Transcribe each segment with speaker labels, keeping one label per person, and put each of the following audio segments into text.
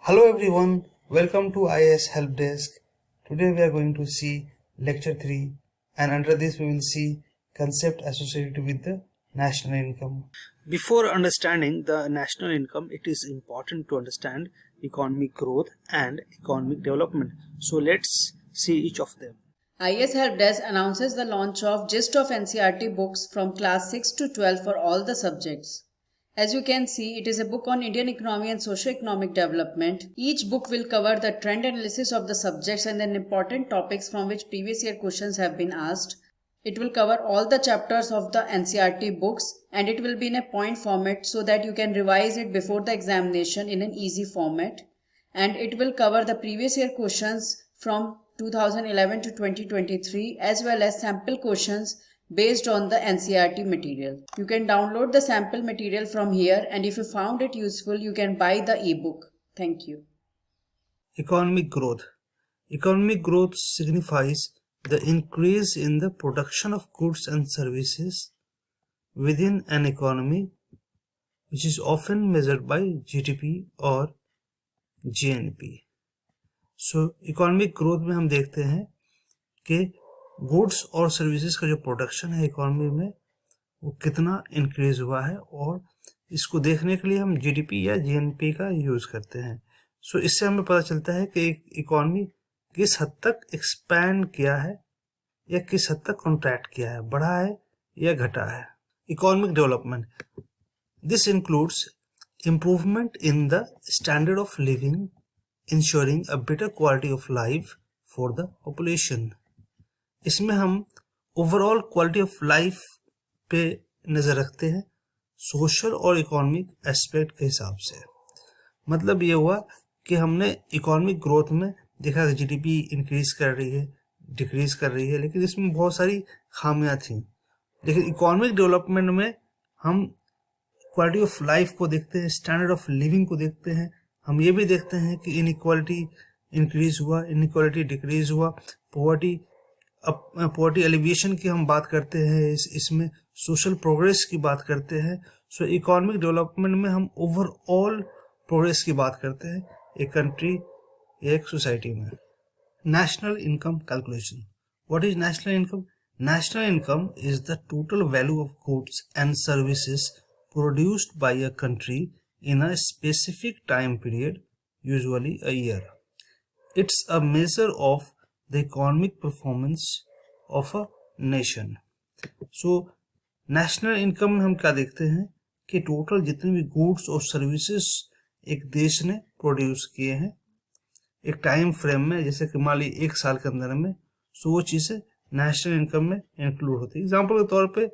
Speaker 1: Hello everyone, welcome to IAS Help Desk. Today we are going to see lecture 3 and under this we will see concept associated with the national income. Before understanding the national income, it is important to understand economic growth and economic development. So let's see each of them.
Speaker 2: IAS Help Desk announces the launch of Gist of NCERT books from class 6 to 12 for all the subjects. As you can see, it is a book on Indian economy and socio-economic development. Each book will cover the trend analysis of the subjects and then important topics from which previous year questions have been asked. It will cover all the chapters of the NCERT books and it will be in a point format so that you can revise it before the examination in an easy format. And it will cover the previous year questions from 2011 to 2023 as well as sample questions based on the NCERT material. You can download the sample material from here and if you found it useful, you can buy the ebook. Thank you.
Speaker 1: Economic growth. Economic growth signifies the increase in the production of goods and services within an economy, which is often measured by GDP और GNP. So economic growth में हम देखते हैं कि goods और services का जो production है इकोनॉमी में वो कितना इंक्रीज हुआ है, और इसको देखने के लिए हम जीडीपी या जीएनपी का यूज करते हैं. सो इससे हमें पता चलता है कि इकोनॉमी किस हद तक एक्सपैंड किया है या किस हद तक कॉन्ट्रैक्ट किया है, बढ़ा है या घटा है. Economic development, this includes improvement in the standard of living, ensuring a better quality of life for the population. इसमें हम ओवरऑल क्वालिटी ऑफ लाइफ पे नज़र रखते हैं सोशल और इकोनॉमिक एस्पेक्ट के हिसाब से. मतलब ये हुआ कि हमने इकोनॉमिक ग्रोथ में देखा कि जीडीपी इंक्रीज कर रही है, डिक्रीज कर रही है, लेकिन इसमें बहुत सारी खामियां थी. लेकिन इकोनॉमिक डेवलपमेंट में हम क्वालिटी ऑफ लाइफ को देखते हैं, स्टैंडर्ड ऑफ लिविंग को देखते हैं. हम ये भी देखते हैं कि इनइक्वालिटी इंक्रीज हुआ, इनइक्वालिटी डिक्रीज हुआ, पॉवर्टी एलिविएशन की हम बात करते हैं, इसमें सोशल प्रोग्रेस की बात करते हैं. सो इकोनॉमिक डेवलपमेंट में हम ओवरऑल प्रोग्रेस की बात करते हैं एक कंट्री, एक सोसाइटी में. National income calculation. What is national income? National income is the total value of goods and services produced by a country in a specific time period, usually a year. It's a measure of the economic performance of a nation. So, national income में हम क्या देखते हैं कि total जितने भी goods और services एक देश ने प्रोड्यूस किए हैं एक टाइम फ्रेम में, जैसे कि मान ली एक साल के अंदर में, सो वो चीज़ें नेशनल इनकम में इंक्लूड होती है. एग्जाम्पल के तौर पे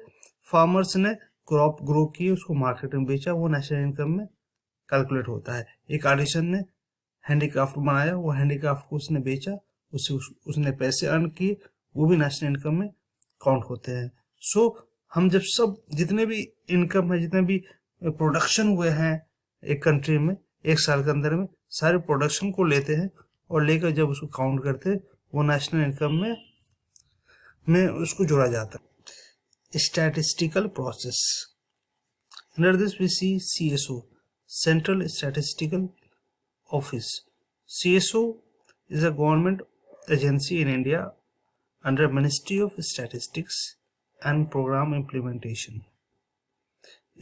Speaker 1: फार्मर्स ने क्रॉप ग्रो की, उसको मार्केट में बेचा, वो नेशनल इनकम में कैलकुलेट होता है. एक आर्टिसन ने हैंडीक्राफ्ट बनाया, वो हैंडीक्राफ्ट को उसने बेचा, उसने पैसे अर्न किए, वो भी नेशनल इनकम में काउंट होते हैं. सो हम जब सब जितने भी इनकम है, जितने भी प्रोडक्शन हुए हैं एक कंट्री में एक साल के अंदर में, सारे प्रोडक्शन को लेते हैं और लेकर जब उसको काउंट करते हैं वो नेशनल इनकम में उसको जोड़ा जाता है. Statistical process. Under this we see CSO, Central Statistical Office. CSO is a government agency in India under Ministry of Statistics and Program Implementation.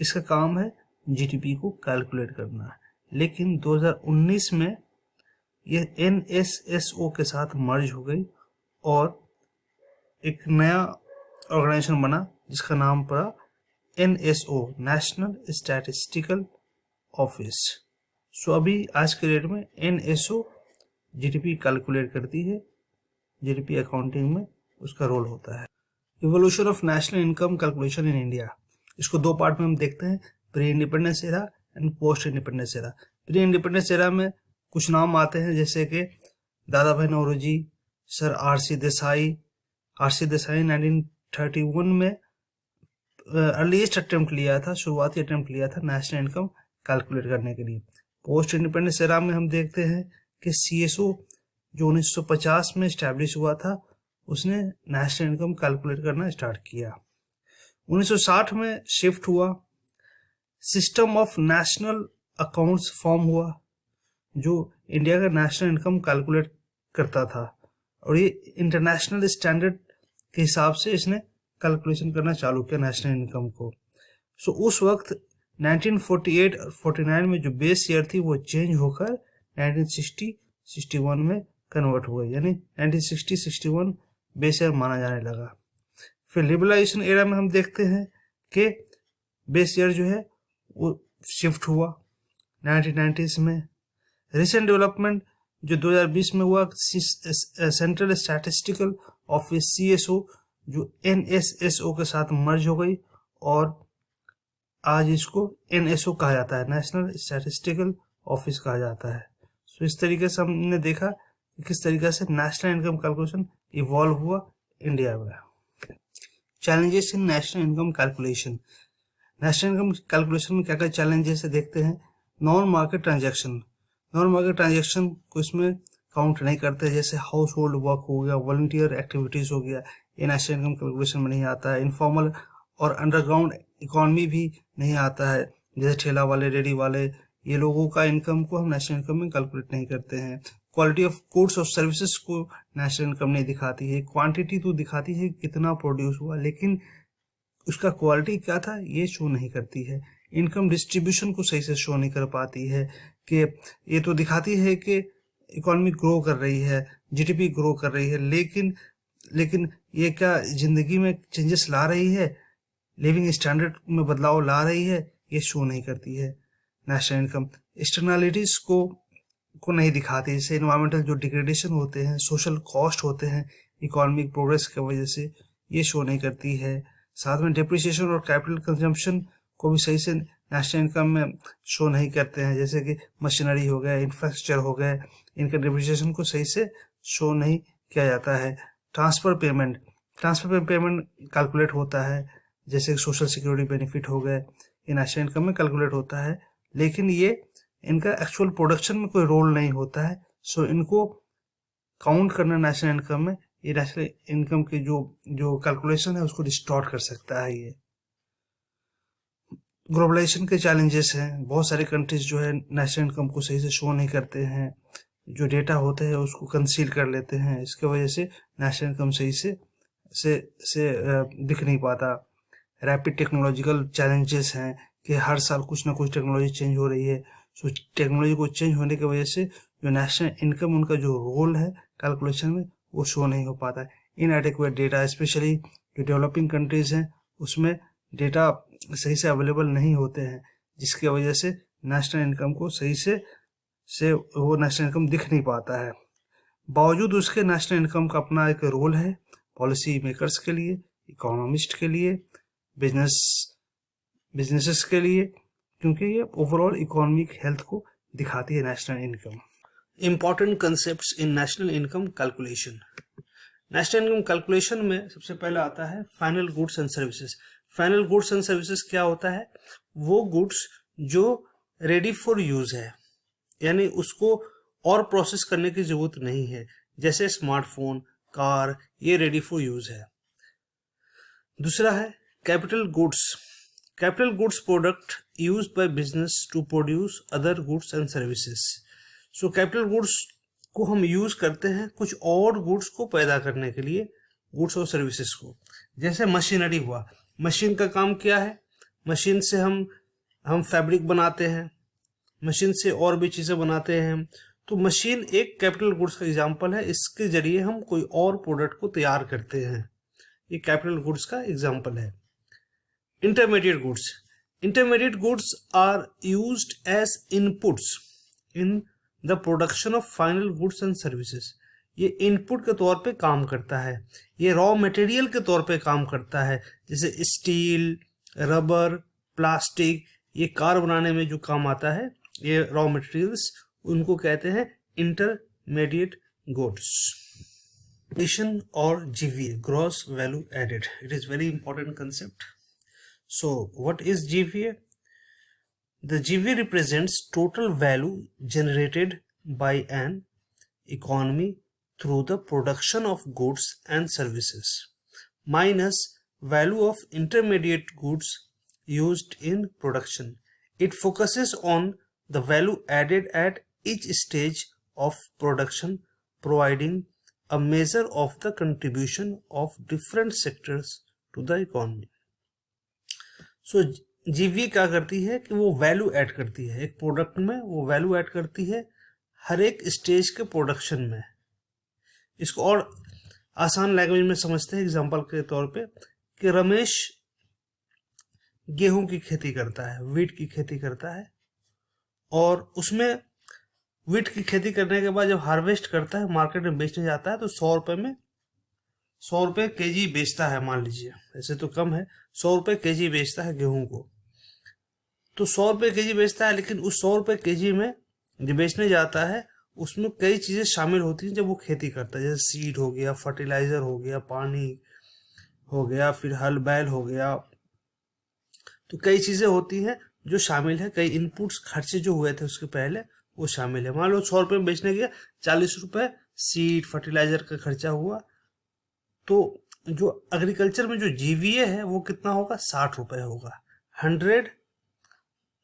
Speaker 1: इसका काम है जीडीपी को कैलकुलेट करना, लेकिन 2019 में ये NSSO के साथ मर्ज हो गई और एक नया ऑर्गेनाइजेशन बना जिसका नाम पड़ा NSO, नेशनल स्टैटिस्टिकल ऑफिस. सो अभी आज के डेट में NSO जीडीपी कैलकुलेट करती है, जीडीपी अकाउंटिंग में उसका रोल होता है. Evolution of national income calculation in India. इसको दो पार्ट में हम देखते हैं, pre independence era and post independence era. Pre independence era में कुछ नाम आते हैं जैसे कि Dadabhai Naoroji, sir RC Desai. RC Desai 1931 में अर्लीस्ट अटेम्प्ट लिया था, शुरुआती अटेम्प्ट लिया था नेशनल इनकम कैलकुलेट करने के लिए. पोस्ट इंडिपेंडेंस एरा में हम देखते हैं कि CSO जो 1950 में स्टैब्लिश हुआ था उसने नेशनल इनकम कैलकुलेट करना स्टार्ट किया. 1960 में शिफ्ट हुआ, system of national accounts form हुआ. जो इंडिया का नेशनल इनकम कैलकुलेट करता था, और ये इंटरनेशनल स्टैंडर्ड के हिसाब से इसने कैलकुलेशन करना चालू किया नेशनल इनकम को। सो उस वक्त 1948 और 49 में जो बेस ईयर थी वो चेंज होकर 1960-61 में कन्वर्ट हुआ, यानी 1960-61 बेस ईयर माना जाने लगा। फिर लिबरलाइजेशन एरा में हम देखते हैं कि बेस ईयर जो है वो शिफ्ट हुआ 1990s में। रिसेंट डेवलपमेंट जो 2020 में हुआ, सेंट्रल स्टैटिस्टिकल ऑफिस CSO जो NSSO के साथ मर्ज हो गई और आज इसको NSO कहा जाता है, नेशनल स्टैटिस्टिकल ऑफिस कहा जाता है। सो इस तरीके से हमने देखा कि किस तरीके से नेशनल इनकम कैलकुलेशन इवॉल्व हुआ इंडिया में। Challenges in national income calculation. National income calculation में क्या क्या चैलेंजेस है देखते हैं। नॉन मार्केट ट्रांजैक्शन को इसमें काउंट नहीं करते, जैसे हाउस होल्ड वर्क हो गया, वॉलंटियर एक्टिविटीज हो गया, ये नेशनल इनकम कैलकुलेशन में नहीं आता है। इनफॉर्मल और अंडरग्राउंड इकोनॉमी भी नहीं आता है, जैसे ठेला वाले, रेडी वाले, ये लोगों का इनकम को हम नेशनल इनकम में कैलकुलेट नहीं करते हैं। क्वालिटी ऑफ गुड्स और सर्विसेज को नेशनल इनकम नहीं दिखाती है। क्वांटिटी तो दिखाती है कितना प्रोड्यूस हुआ, लेकिन उसका क्वालिटी क्या था ये शो नहीं करती है। इनकम डिस्ट्रीब्यूशन को सही से शो नहीं कर पाती है, कि ये तो दिखाती है कि इकोनॉमी ग्रो कर रही है, GDP ग्रो कर रही है, लेकिन ये क्या जिंदगी में चेंजेस ला रही है, लिविंग स्टैंडर्ड में बदलाव ला रही है, ये शो नहीं करती है। नेशनल इनकम एक्सटर्नैलिटीज को नहीं दिखाती, जैसे इन्वायरमेंटल जो डिग्रेडेशन होते हैं, सोशल कॉस्ट होते हैं इकोनॉमिक प्रोग्रेस की वजह से, ये शो नहीं करती है। साथ में डिप्रिसिएशन और कैपिटल कंजम्पशन को भी सही से नेशनल इनकम में शो नहीं करते हैं, जैसे कि मशीनरी हो गया, इंफ्रास्ट्रक्चर हो गए, इनका डिप्रिसिएशन को सही से शो नहीं किया जाता है। ट्रांसफर पेमेंट कैलकुलेट होता है, जैसे सोशल सिक्योरिटी बेनिफिट हो गए, ये नेशनल इनकम में कैलकुलेट होता है, लेकिन ये इनका एक्चुअल प्रोडक्शन में कोई रोल नहीं होता है। सो इनको काउंट करना नेशनल इनकम में, ये नेशनल इनकम की जो कैलकुलेशन है उसको डिस्टॉर्ट कर सकता है। ये ग्लोबलाइजेशन के चैलेंजेस हैं, बहुत सारे कंट्रीज जो है नेशनल इनकम को सही से शो नहीं करते हैं, जो डेटा होते हैं उसको कंसील कर लेते हैं, इसके वजह से नेशनल इनकम सही से दिख नहीं पाता। रैपिड टेक्नोलॉजिकल चैलेंजेस हैं कि हर साल कुछ ना कुछ टेक्नोलॉजी चेंज हो रही है, सो टेक्नोलॉजी को चेंज होने की वजह से जो नेशनल इनकम उनका जो रोल है कैलकुलेशन में वो शो नहीं हो पाता है। इनएडिक्वेट डेटा, स्पेशली जो डेवलपिंग कंट्रीज हैं उसमें डेटा सही से अवेलेबल नहीं होते हैं, जिसकी वजह से नेशनल इनकम को सही से वो नेशनल इनकम दिख नहीं पाता है। बावजूद उसके नेशनल इनकम का अपना एक रोल है पॉलिसी मेकर्स के लिए, इकोनॉमिस्ट के लिए, बिजनेसेस के लिए, क्योंकि ये ओवरऑल इकोनॉमिक हेल्थ को दिखाती है national income. Important concepts in national income calculation. National income calculation में सबसे पहला आता है final goods and services. Final goods and services क्या होता है? वो गुड्स जो रेडी फॉर यूज है, यानी उसको और प्रोसेस करने की जरूरत नहीं है, जैसे स्मार्टफोन, कार, ये रेडी फॉर यूज है। दूसरा है capital goods product used by business to produce other goods and services. So capital goods को हम यूज करते हैं कुछ और गुड्स को पैदा करने के लिए, गुड्स और सर्विसेज को। जैसे मशीनरी हुआ, मशीन का काम क्या है? मशीन से हम फैब्रिक बनाते हैं, मशीन से और भी चीजें बनाते हैं, तो मशीन एक कैपिटल गुड्स का एग्जांपल है, इसके जरिए हम कोई और प्रोडक्ट को तैयार करते हैं, ये कैपिटल गुड्स का एग्जांपल है। Intermediate goods are used as inputs in the production of final goods and services. ये इनपुट के तौर पे काम करता है, ये रॉ मटेरियल के तौर पे काम करता है, जैसे स्टील, रबर, प्लास्टिक, ये कार बनाने में जो काम आता है, ये रॉ मटेरियल्स, उनको कहते हैं इंटरमीडिएट गुड्स। एडिशन और GVA, gross value added, it is very important concept. So what is GVA? The GVA represents total value generated by an economy through the production of goods and services minus value of intermediate goods used in production. It focuses on the value added at each stage of production, providing a measure of the contribution of different sectors to the economy. So GVA क्या करती है कि वो value add करती है एक product में, वो वैल्यू ऐड करती है हर एक स्टेज के प्रोडक्शन में। इसको और आसान लैंग्वेज में समझते हैं एग्जांपल के तौर पे कि रमेश गेहूं की खेती करता है, वीट की खेती करता है, और उसमें वीट की खेती करने के बाद जब हार्वेस्ट करता है, मार्केट में बेचने जाता है, तो 100 रुपये केजी बेचता है। मान लीजिए ऐसे तो कम है, 100 रुपये केजी बेचता है गेहूं को। तो 100 रुपये केजी बेचता है, लेकिन उस 100 रुपये केजी में जो बेचने जाता है उसमें कई चीजें शामिल होती हैं जब वो खेती करता है, जैसे सीड हो गया, फर्टिलाइजर हो गया, पानी हो गया, फिर हल बैल हो गया। तो कई चीजें होती हैं जो शामिल है, कई इनपुट्स खर्चे जो हुए थे उसके पहले वो शामिल है। मान लो 100 रुपये में बेचने गया, 40 रुपये सीड फर्टिलाइजर का खर्चा हुआ, तो जो एग्रीकल्चर में जो जीवीए है वो कितना होगा, 60 रुपये होगा। 100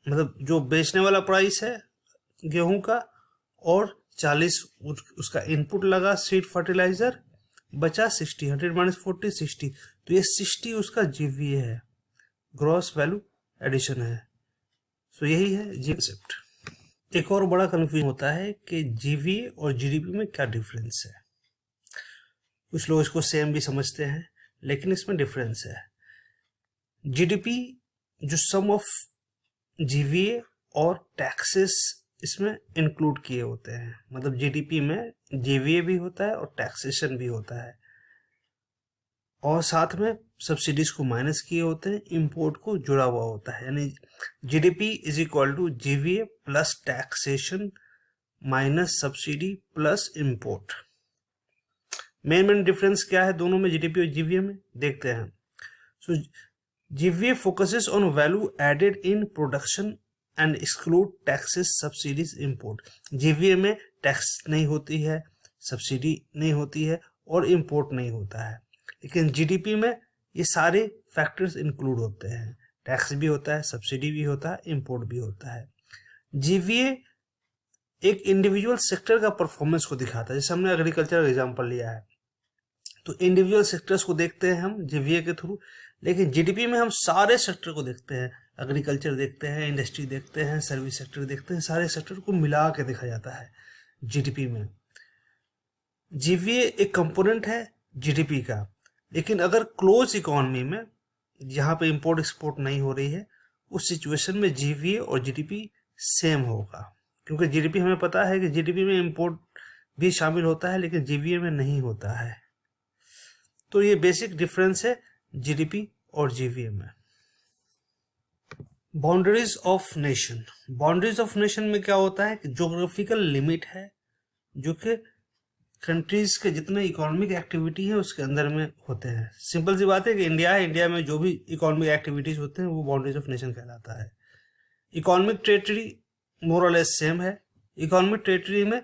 Speaker 1: मतलब जो बेचने वाला प्राइस है गेहूं का, और 40 उसका इनपुट लगा सीड फर्टिलाइजर, बचा 60। 100 माइनस 40 60, तो ये 60 उसका जीवीए है, ग्रॉस वैल्यू एडिशन है। सो यही है जी कंसेप्ट। एक और बड़ा कंफ्यूजन होता है कि जीवीए और जीडीपी में क्या डिफरेंस है। कुछ लोग इसको सेम भी समझते हैं, लेकिन इसमें डिफरेंस है। जीडीपी जो सम ऑफ जीवीए और टैक्सेस इसमें इंक्लूड किए होते हैं, मतलब जीडीपी में जीवीए भी होता है और टैक्सेशन भी होता है, और साथ में सब्सिडीज को माइनस किए होते हैं, इंपोर्ट को जुड़ा हुआ होता है। यानी GDP is equal to GVA plus taxation minus subsidy plus import. Main difference क्या है दोनों में, जीडीपी और जीवीए में, देखते हैं। So GVA focuses on value added in production and exclude taxes subsidies import. GVA में टैक्स नहीं होती है, सब्सिडी नहीं होती है और इंपोर्ट नहीं होता है, लेकिन जीडीपी में ये सारे फैक्टर्स इंक्लूड होते हैं, टैक्स भी होता है, सब्सिडी भी होता है, इंपोर्ट भी होता है। जीवीए एक इंडिविजुअल सेक्टर का परफॉर्मेंस को दिखाता है, जैसे हमने एग्रीकल्चर का एग्जांपल लिया है, तो इंडिविजुअल सेक्टर्स को देखते हैं हम जीवीए के थ्रू, लेकिन जीडीपी में हम सारे सेक्टर को देखते हैं, एग्रीकल्चर देखते हैं, इंडस्ट्री देखते हैं, सर्विस सेक्टर देखते हैं, सारे सेक्टर को मिला के देखा जाता है जीडीपी में। जीवीए एक कंपोनेंट है जीडीपी का, लेकिन अगर क्लोज इकोनॉमी में जहाँ पे इंपोर्ट एक्सपोर्ट नहीं हो रही है, उस सिचुएशन में जीवीए और जीडीपी सेम होगा, क्योंकि जीडीपी हमें पता है कि जीडीपी में इंपोर्ट भी शामिल होता है, लेकिन जीवीए में नहीं होता है। तो ये बेसिक डिफरेंस है जीडीपी और जीवीए में। Boundaries of nation. Boundaries of nation में क्या होता है कि ज्योग्राफिकल लिमिट है जो कि कंट्रीज के जितने इकोनॉमिक एक्टिविटी है उसके अंदर में होते हैं। सिंपल सी बात है कि इंडिया है, इंडिया में जो भी इकोनॉमिक एक्टिविटीज होते हैं वो बाउंड्रीज ऑफ नेशन कहलाता है। इकोनॉमिक टेरिटरी मोर और लेस सेम है। इकोनॉमिक टेरिटरी में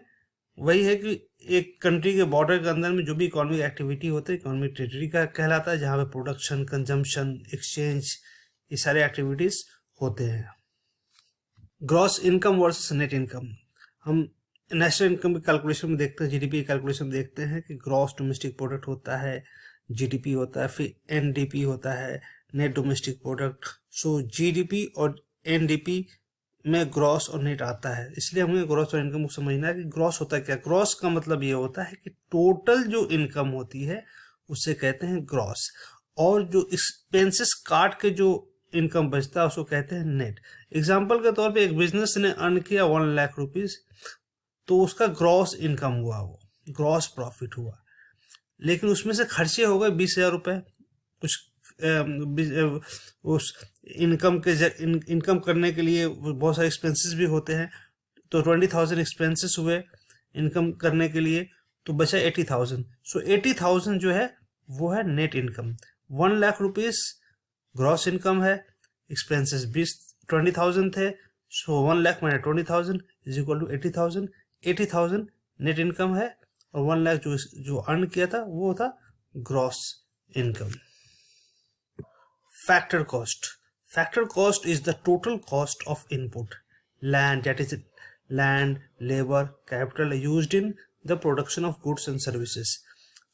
Speaker 1: वही है कि एक कंट्री के बॉर्डर के अंदर में जो भी इकोनॉमिक एक्टिविटी होते हैं इकोनॉमिक टेरिटरी का कहलाता है, जहाँ पे प्रोडक्शन, कंजम्पशन, एक्सचेंज, ये सारे एक्टिविटीज होते हैं। Gross income versus net income. हम नेशनल इनकम की कैलकुलेशन में देखते हैं, जीडीपी की कैलकुलेशन में देखते हैं कि ग्रॉस डोमेस्टिक प्रोडक्ट होता है, जीडीपी होता है, फिर एनडीपी होता है, नेट डोमेस्टिक प्रोडक्ट। सो जीडीपी और एनडीपी में ग्रॉस और नेट आता है, इसलिए हमें ग्रॉस और इनकम को समझना है कि ग्रॉस होता है क्या। ग्रॉस का मतलब ये होता है कि टोटल जो इनकम होती है उसे कहते हैं ग्रॉस, और जो एक्सपेंसेस काट के जो इनकम बचता है उसको कहते हैं नेट। एग्जाम्पल के तौर पे एक बिजनेस ने अर्न किया 1 लाख रुपीज, तो उसका ग्रॉस इनकम हुआ, वो ग्रॉस प्रॉफिट हुआ, लेकिन उसमें से खर्चे हो गए 20,000 रुपये। कुछ उस इनकम के इनकम करने के लिए बहुत सारे एक्सपेंसेस भी होते हैं, तो 20,000 एक्सपेंसेस हुए इनकम करने के लिए, तो बचा 80,000। सो 80,000 जो है वो है net income. 1 lakh rupees gross income है, एक्सपेंसेस 20,000 थे, so 1 lakh minus 20,000 is equal to 80,000। 80,000 net income है, और 1 लाख जो अर्न किया था वो था gross income. Factor cost. Factor cost is the total cost of input, land, that is land, labor, capital used in the production of goods and services.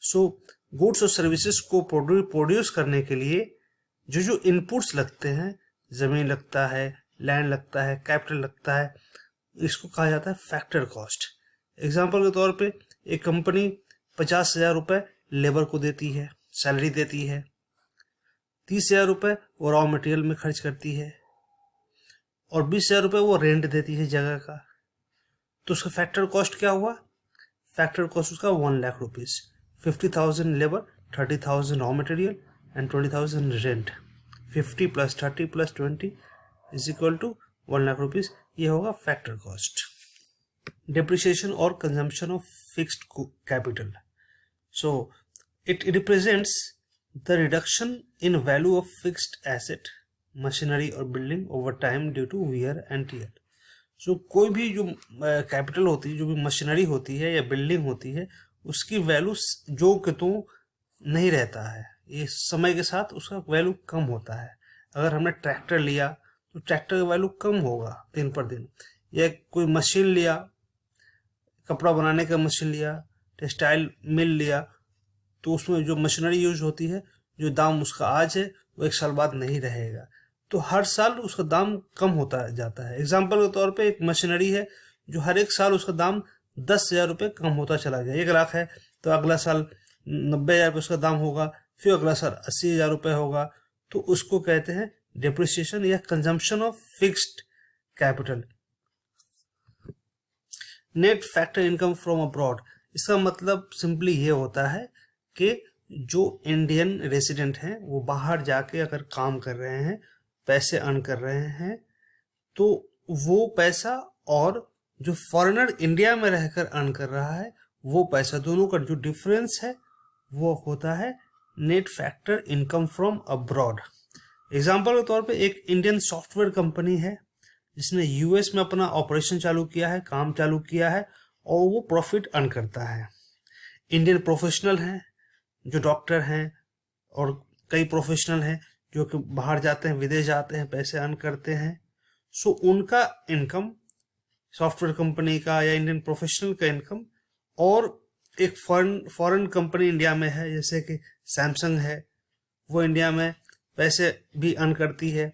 Speaker 1: So goods और services को produce करने के लिए जो इनपुट्स लगते हैं, जमीन लगता है, लैंड लगता है, कैपिटल लगता है, इसको कहा जाता है फैक्टर कॉस्ट. एग्जाम्पल के तौर पे एक कंपनी 50,000 रुपये लेबर को देती है, सैलरी देती है, 30,000 रुपये वो रॉ मटेरियल में खर्च करती है और 20,000 रुपये वो रेंट देती है जगह का. तो उसका फैक्टर कॉस्ट क्या हुआ? फैक्टर कॉस्ट उसका 1 lakh rupees. 50,000 labour, 30,000 raw material and 20,000 rent. 50 + 30 + 20 = 1 lakh rupees. ये होगा factor cost. Depreciation or consumption of fixed capital. So it represents the reduction in value of fixed asset, machinery or building over time due to wear and tear. So कोई भी जो capital होती है, जो भी machinery होती है या बिल्डिंग होती है, उसकी वैल्यू जो कि तो नहीं रहता है, ये समय के साथ उसका वैल्यू कम होता है. अगर हमने ट्रैक्टर लिया तो ट्रैक्टर का वैल्यू कम होगा दिन पर दिन, या कोई मशीन लिया, कपड़ा बनाने का मशीन लिया, टेक्सटाइल मिल लिया, तो उसमें जो मशीनरी यूज होती है, जो दाम उसका आज है वो 1 साल बाद नहीं रहेगा. तो हर साल उसका दाम कम होता जाता है. एग्जाम्पल के तौर पे एक मशीनरी है जो हर 1 साल उसका दाम 10,000 रुपये कम होता चला गया. 1 लाख है तो अगला साल 90,000 रुपये उसका दाम होगा, फिर अगला साल 80,000 रुपये होगा. तो उसको कहते हैं डिप्रिसिएशन या consumption of fixed capital. Net factor income from abroad, इसका मतलब सिंपली ये होता है कि जो इंडियन रेसिडेंट हैं वो बाहर जाके अगर काम कर रहे हैं, पैसे अर्न कर रहे हैं, तो वो पैसा और जो फॉरेनर इंडिया में रहकर अर्न कर रहा है वो पैसा, दोनों का जो डिफरेंस है वो होता है net factor income from abroad. Example के तौर पे एक इंडियन सॉफ्टवेयर कंपनी है जिसने यूएस में अपना ऑपरेशन चालू किया है, काम चालू किया है और वो प्रॉफिट अर्न करता है. इंडियन प्रोफेशनल हैं जो डॉक्टर हैं और कई प्रोफेशनल हैं जो कि बाहर जाते हैं, विदेश जाते हैं, पैसे अर्न करते हैं. सो उनका इनकम, सॉफ्टवेयर कंपनी का या इंडियन प्रोफेशनल का इनकम, और एक फॉरेन कंपनी इंडिया में है जैसे कि सैमसंग है, वो इंडिया में पैसे भी अर्न करती है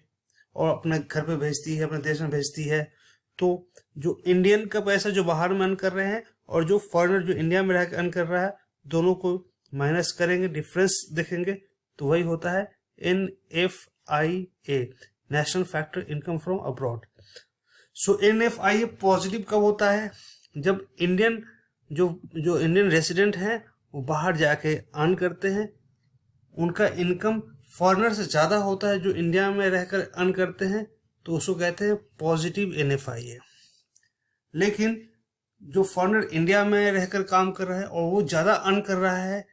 Speaker 1: और अपने घर पे भेजती है, अपने देश में भेजती है. तो जो इंडियन का पैसा जो बाहर में अर्न कर रहे हैं और जो फॉरेनर जो इंडिया में रहकर अर्न कर रहा है, दोनों को माइनस करेंगे, डिफरेंस देखेंगे, तो वही होता है NFIA, national factor income from abroad. So NFIA positive कब होता है? जब इंडियन जो इंडियन रेसिडेंट हैं वो बाहर जाके अर्न करते हैं, उनका इनकम फॉरेनर से ज़्यादा होता है जो इंडिया में रहकर अर्न करते हैं, तो उसको कहते हैं पॉजिटिव NFIA. लेकिन जो फॉरेनर इंडिया में रहकर काम कर रहा है और वो ज़्यादा अर्न कर रहा है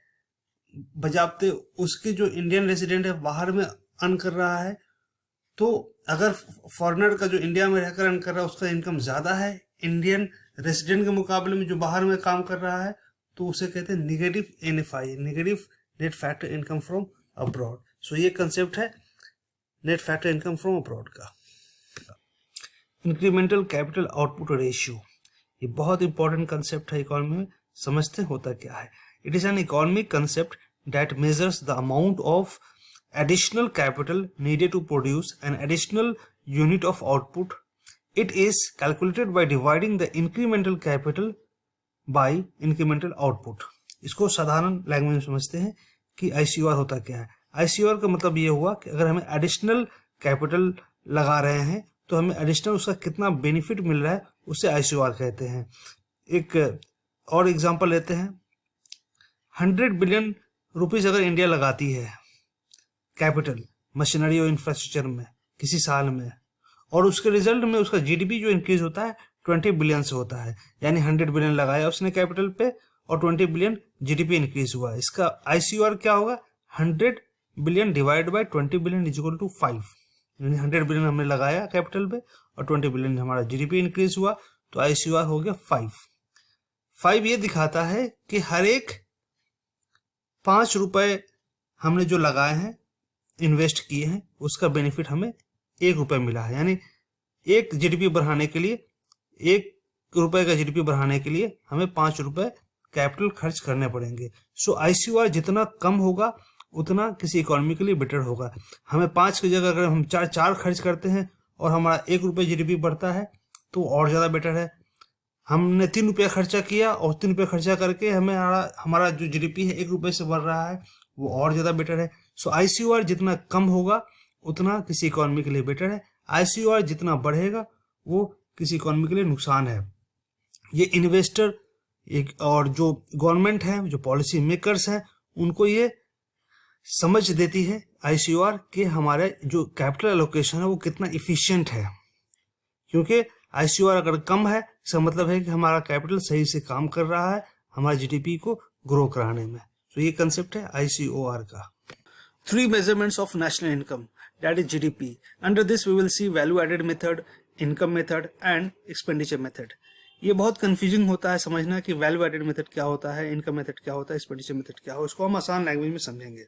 Speaker 1: बजाबते उसके जो इंडियन रेसिडेंट है बाहर में अर्न कर रहा है, तो अगर फॉरेनर का जो इंडिया में रहकर अर्न कर रहा है उसका इनकम ज़्यादा है इंडियन रेसिडेंट के मुकाबले में जो बाहर में काम कर रहा है, तो उसे कहते हैं negative NFIA, negative net factor income from abroad. So ये कंसेप्ट है net factor income from abroad का. इंक्रीमेंटल कैपिटल आउटपुट रेशियो, ये बहुत इंपॉर्टेंट कंसेप्ट है इकोनॉमी में. समझते होता क्या है? It is an economic concept that measures the amount of additional capital needed to produce an additional unit of output. It is calculated by dividing the incremental capital by incremental output. इसको साधारण language में समझते हैं कि ICOR होता क्या है. ICOR का मतलब ये हुआ कि अगर हमें एडिशनल कैपिटल लगा रहे हैं तो हमें एडिशनल उसका कितना बेनिफिट मिल रहा है उसे ICOR कहते हैं. एक और एग्जांपल लेते हैं. 100 बिलियन रुपीस अगर इंडिया लगाती है कैपिटल मशीनरी और इंफ्रास्ट्रक्चर में किसी साल में, और उसके रिजल्ट में उसका GDP जो इंक्रीज होता है 20 बिलियन से होता है, यानी 100 बिलियन लगाया उसने कैपिटल पे और 20 बिलियन GDP इंक्रीज हुआ. इसका ICOR क्या होगा? 100 billion divide by 20 billion is equal to 5. यानी 100 बिलियन हमने लगाया कैपिटल पे और 20 बिलियन हमारा GDP इंक्रीज हुआ, तो ICOR हो गया 5. 5 ये दिखाता है कि हर एक 5 रुपए हमने जो लगाए हैं, इन्वेस्ट किए हैं, उसका बेनिफिट हमें 1 रुपये मिला है. यानी एक GDP बढ़ाने के लिए 1 रुपए का जीडीपी बढ़ाने के लिए हमें 5 रुपए कैपिटल खर्च करने पड़ेंगे। सो ICOR जितना कम होगा उतना किसी इकोनॉमी के लिए बेटर होगा। हमें 5 की जगह अगर हम चार खर्च करते हैं और हमारा 1 रुपये जीडीपी बढ़ता है तो और ज़्यादा बेटर है। हमने 3 रुपया खर्चा किया और 3 रुपये खर्चा करके हमारा जो जीडीपी है 1 रुपये से बढ़ रहा है, वो और ज़्यादा बेटर है। सो ICOR जितना कम होगा उतना किसी इकोनॉमी के लिए बेटर है। ICOR जितना बढ़ेगा वो किसी इकोनॉमी के लिए नुकसान है। ये इन्वेस्टर और जो गवर्नमेंट है, जो पॉलिसी मेकर्स हैं, उनको ये समझ देती है ICOR कि हमारे जो कैपिटल एलोकेशन है वो कितना इफिशिएंट है। क्योंकि ICOR अगर कम है इसका मतलब है कि हमारा कैपिटल सही से काम कर रहा है हमारे जीडीपी को ग्रो कराने में। तो ये कंसेप्ट है ICOR का। 3 measurements of national income, that is GDP. Under this we will see value added method, income method and expenditure method. ये बहुत कंफ्यूजिंग होता है समझना कि वैल्यू एडेड मेथड क्या होता है, इनकम मेथड क्या होता है, एक्सपेंडिचर मेथड क्या हो। इसको हम आसान लैंग्वेज में समझेंगे।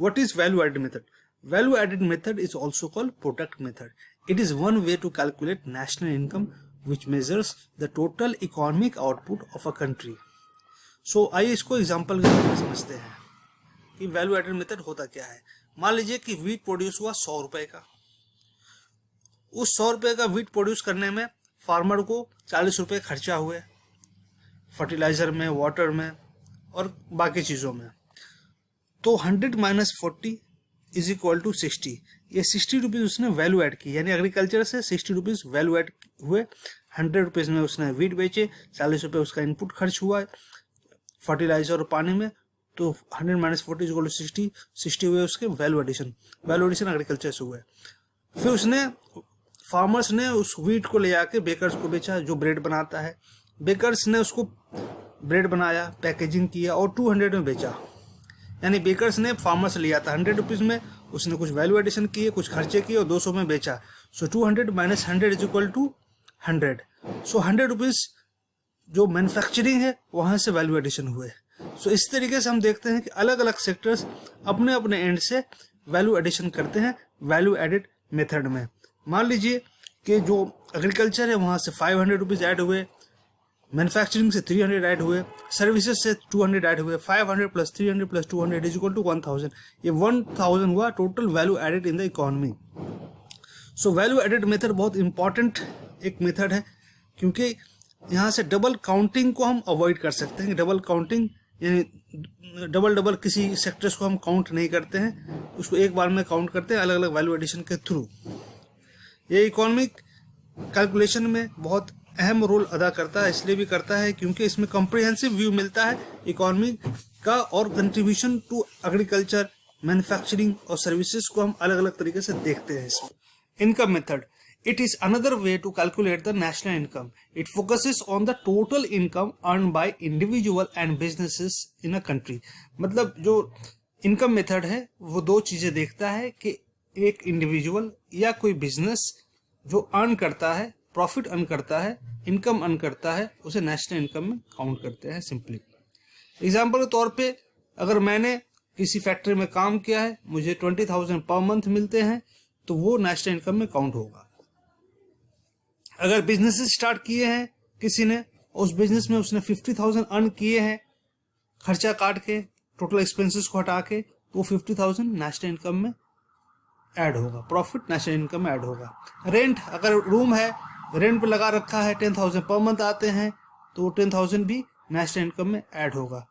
Speaker 1: What is value added method? Value added method is also called product method. It is one way to calculate national income which measures the total economic output of a country. So आइए इसको example के रूप में समझते हैं कि value added method होता क्या है। मान लीजिए कि वीट प्रोड्यूस हुआ 100 रुपए का। उस 100 रुपए का वीट प्रोड्यूस करने में फार्मर को 40 रुपए खर्चा हुए, फर्टिलाइजर में, वाटर में और बाकी चीज़ों में। तो 100 - 40 इज इक्वल टू 60। ये 60 रुपीज़ उसने वैल्यू ऐड की, यानी एग्रीकल्चर से 60 रुपीज़ वैल्यू ऐड हुए। 100 रुपीज़ में उसने वीट बेचे, 40 रुपये उसका इनपुट खर्च हुआ फर्टिलाइजर और पानी में। तो 100 - 40 इक्वल टू 60 हुए उसके वैल्यू एडिशन एग्रीकल्चर से हुए। फिर उसने फार्मर्स ने उस वीट को ले आके बेकर्स को बेचा जो ब्रेड बनाता है। बेकर्स ने उसको ब्रेड बनाया, पैकेजिंग किया और 200 में बेचा। यानी बेकर्स ने फार्मर से लिया था 100 रुपीज़ में, उसने कुछ वैल्यू एडिशन किए, कुछ खर्चे किए और 200 में बेचा। So 200 - 100 is equal to 100। So 100 rupees जो मैन्युफैक्चरिंग है वहाँ से वैल्यू एडिशन हुए। सो इस तरीके से हम देखते हैं कि अलग अलग सेक्टर्स अपने अपने एंड से वैल्यू एडिशन करते हैं वैल्यू एडेड मेथड में। मान लीजिए कि जो एग्रीकल्चर है वहाँ से 500 रुपीज़ ऐड हुए, मैन्युफैक्चरिंग से 300 ऐड हुए, सर्विसेज से 200 ऐड हुए। 500 + 300 + 200 इज इक्वल टू 1000। ये 1000 हुआ total value added in the economy. So value added method बहुत इंपॉर्टेंट एक मेथड है, क्योंकि यहाँ से डबल काउंटिंग को हम अवॉइड कर सकते हैं। डबल काउंटिंग यानी डबल किसी सेक्टर्स को हम काउंट नहीं करते हैं, उसको एक बार में काउंट करते हैं अलग अलग वैल्यू एडिशन के थ्रू। ये इकोनॉमिक कैलकुलेशन में बहुत अहम रोल अदा करता है, इसलिए भी करता है क्योंकि इसमें कॉम्प्रिहेंसिव व्यू मिलता है इकोनॉमी का और कंट्रीब्यूशन टू एग्रीकल्चर, मैन्युफैक्चरिंग और सर्विसेज को हम अलग अलग तरीके से देखते हैं इसमें। Income method, it is another way to calculate the national income. It focuses on the total income earned by individual and businesses in a country. मतलब जो इनकम मेथड है वो दो चीजें देखता है कि एक इंडिविजुअल या कोई बिजनेस जो अर्न करता है, प्रॉफिट अर्न करता है, इनकम अर्न करता है, उसे नेशनल इनकम में काउंट करते हैं सिंपली। एग्जाम्पल के तौर पे अगर मैंने किसी फैक्ट्री में काम किया है, मुझे 20,000 पर मंथ मिलते हैं, तो वो नेशनल इनकम में काउंट होगा। अगर बिजनेस स्टार्ट किए हैं किसी ने, उस बिजनेस में उसने 50,000 अर्न किए हैं खर्चा काट के, टोटल एक्सपेंसेस को हटा के, तो वो 50,000 नेशनल इनकम में ऐड होगा, प्रॉफिट नेशनल इनकम में ऐड होगा। रेंट, अगर रूम है रेंट पे लगा रखा है, 10,000 पर मंथ आते हैं, तो 10,000 भी नेशनल इनकम में ऐड होगा।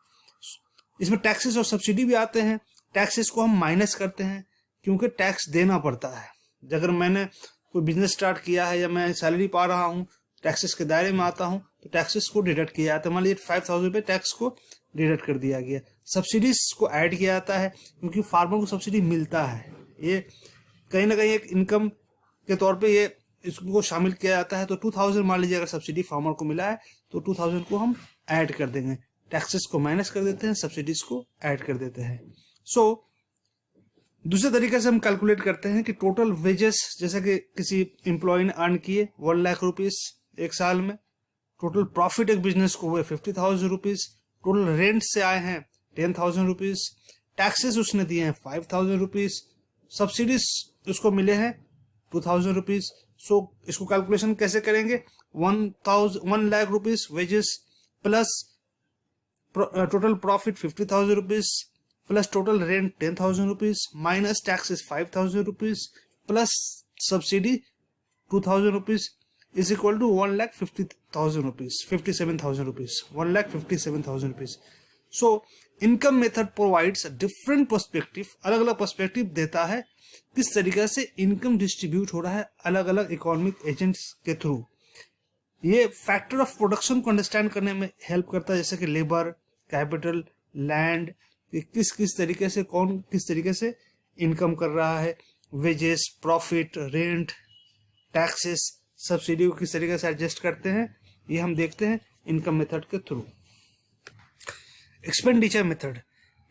Speaker 1: इसमें टैक्सेस और सब्सिडी भी आते हैं। टैक्सेस को हम माइनस करते हैं क्योंकि टैक्स देना पड़ता है। अगर मैंने कोई बिजनेस स्टार्ट किया है या मैं सैलरी पा रहा हूँ, टैक्सेस के दायरे में आता हूँ, तो टैक्सेस को डिडक्ट किया जाता है। मान लीजिए 5,000 रुपये टैक्स को डिडक्ट कर दिया गया। सब्सिडीज को ऐड किया जाता है क्योंकि फार्मर को सब्सिडी मिलता है, ये कहीं ना कहीं एक इनकम के तौर पे ये इसको शामिल किया जाता है। तो 2,000 मान लीजिए अगर सब्सिडी फार्मर को मिला है तो 2,000 को हम ऐड कर देंगे, टैक्सेस को माइनस कर देते हैं, सब्सिडीज को ऐड कर देते हैं। सो दूसरे तरीके से हम कैलकुलेट करते हैं कि टोटल वेजेस, जैसे कि किसी एम्प्लॉय ने अर्न किए 1 लाख रुपीज एक साल में, टोटल प्रॉफिट एक बिजनेस को हुए 50,000 रुपीज, टोटल रेंट से आए हैं 10,000 रुपीज, टैक्सेस उसने दिए हैं 5,000 रुपीज, सब्सिडीज उसको मिले हैं 2,000 रुपीज। सो इसको कैलकुलेशन कैसे करेंगे, 1 lakh rupees wages plus total profit 50,000 rupees plus total rent 10,000 rupees minus taxes 5,000 rupees plus subsidy 2,000 rupees is equal to 1,50,000 rupees, 57,000 rupees, 1,57,000 rupees. So income method provides a different perspective, अलग अलग perspective देता है किस तरीके से income distribute हो रहा है अलग अलग इकोनॉमिक एजेंट्स के थ्रू। ये फैक्टर ऑफ प्रोडक्शन को अंडरस्टैंड करने में हेल्प करता है, जैसे कि लेबर, कैपिटल, लैंड, किस तरीके से कौन किस तरीके से इनकम कर रहा है, wages, profit, rent, taxes, subsidy को किस तरीके से एडजस्ट करते हैं, ये हम देखते हैं इनकम मेथड के through. Expenditure method,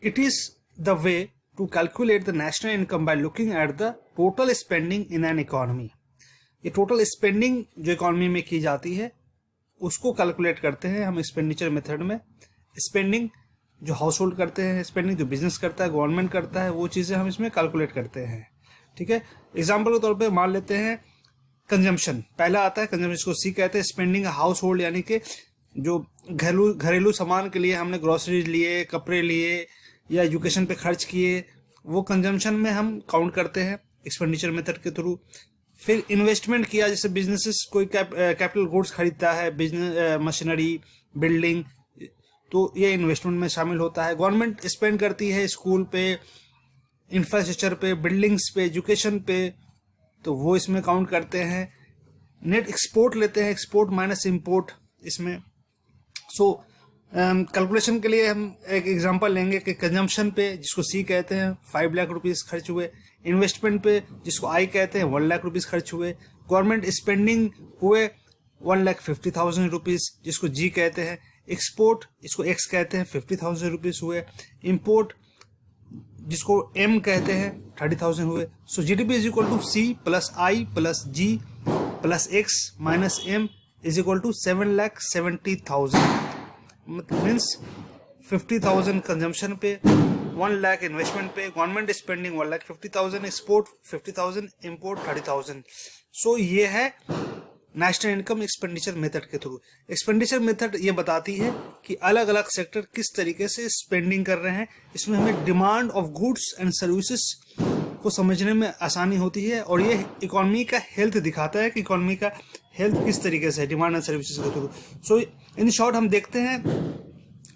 Speaker 1: it is the way to calculate the national income by looking at the total spending in an economy. ये टोटल स्पेंडिंग जो इकोनॉमी में की जाती है उसको कैलकुलेट करते हैं हम एक्सपेंडिचर मेथड में। स्पेंडिंग जो हाउस होल्ड करते हैं, स्पेंडिंग जो बिजनेस करता है, गवर्नमेंट करता है, वो चीज़ें हम इसमें कैलकुलेट करते हैं। ठीक है, एग्जाम्पल के तौर पे मान लेते हैं कंजम्पशन, पहला आता है कंजम्पशन, जिसको सी कहते हैं। स्पेंडिंग हाउस होल्ड यानी कि जो घरेलू सामान के लिए हमने ग्रोसरीज लिए, कपड़े लिए या एजुकेशन पे खर्च किए, वो कंजम्पशन में हम काउंट करते हैं एक्सपेंडिचर मेथड के थ्रू। फिर इन्वेस्टमेंट किया, जैसे बिजनेसेस कोई कैपिटल गुड्स खरीदता है, बिजनेस मशीनरी, बिल्डिंग, तो ये इन्वेस्टमेंट में शामिल होता है। गवर्नमेंट स्पेंड करती है स्कूल पे, इंफ्रास्ट्रक्चर पे, बिल्डिंग्स पे, एजुकेशन पे, तो वो इसमें काउंट करते हैं। नेट एक्सपोर्ट लेते हैं, एक्सपोर्ट माइनस इंपोर्ट इसमें। सो कैलकुलेशन के लिए हम एक एग्जांपल लेंगे कि कंजम्पशन पे, जिसको सी कहते हैं, 5 लाख रुपीस खर्च हुए। इन्वेस्टमेंट पे, जिसको आई कहते हैं, 1 लाख रुपीस खर्च हुए। गवर्नमेंट स्पेंडिंग हुए 1,50,000 रुपीस, जिसको जी कहते हैं। एक्सपोर्ट, इसको एक्स कहते हैं, 50,000 रुपीस हुए। इंपोर्ट, जिसको एम कहते हैं, 30,000 हुए। So GDP is equal to C plus I plus G plus X minus M is equal to 7,70,000। मतलब मीन्स 50,000 कंजम्पशन पे, 1 लाख इन्वेस्टमेंट पे, government spending 1,50,000, export 50,000, import 30,000। So ये है नेशनल इनकम एक्सपेंडिचर मेथड के थ्रू। एक्सपेंडिचर मेथड ये बताती है कि अलग अलग सेक्टर किस तरीके से स्पेंडिंग कर रहे हैं। इसमें हमें demand of goods and services को समझने में आसानी होती है, और ये इकोनॉमी का हेल्थ दिखाता है कि इकोनॉमी का हेल्थ किस तरीके से है डिमांड एंड सर्विसेज के थ्रू। सो इन शॉर्ट हम देखते हैं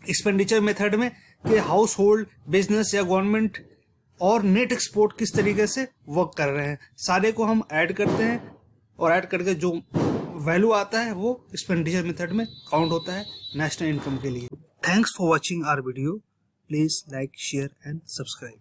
Speaker 1: एक्सपेंडिचर मेथड में कि हाउस होल्ड, बिजनेस या गवर्नमेंट और नेट एक्सपोर्ट किस तरीके से वर्क कर रहे हैं। सारे को हम ऐड करते हैं और ऐड करके जो वैल्यू आता है वो एक्सपेंडिचर मेथड में काउंट होता है नेशनल इनकम के लिए। Thanks for watching our video. Please like, share and subscribe.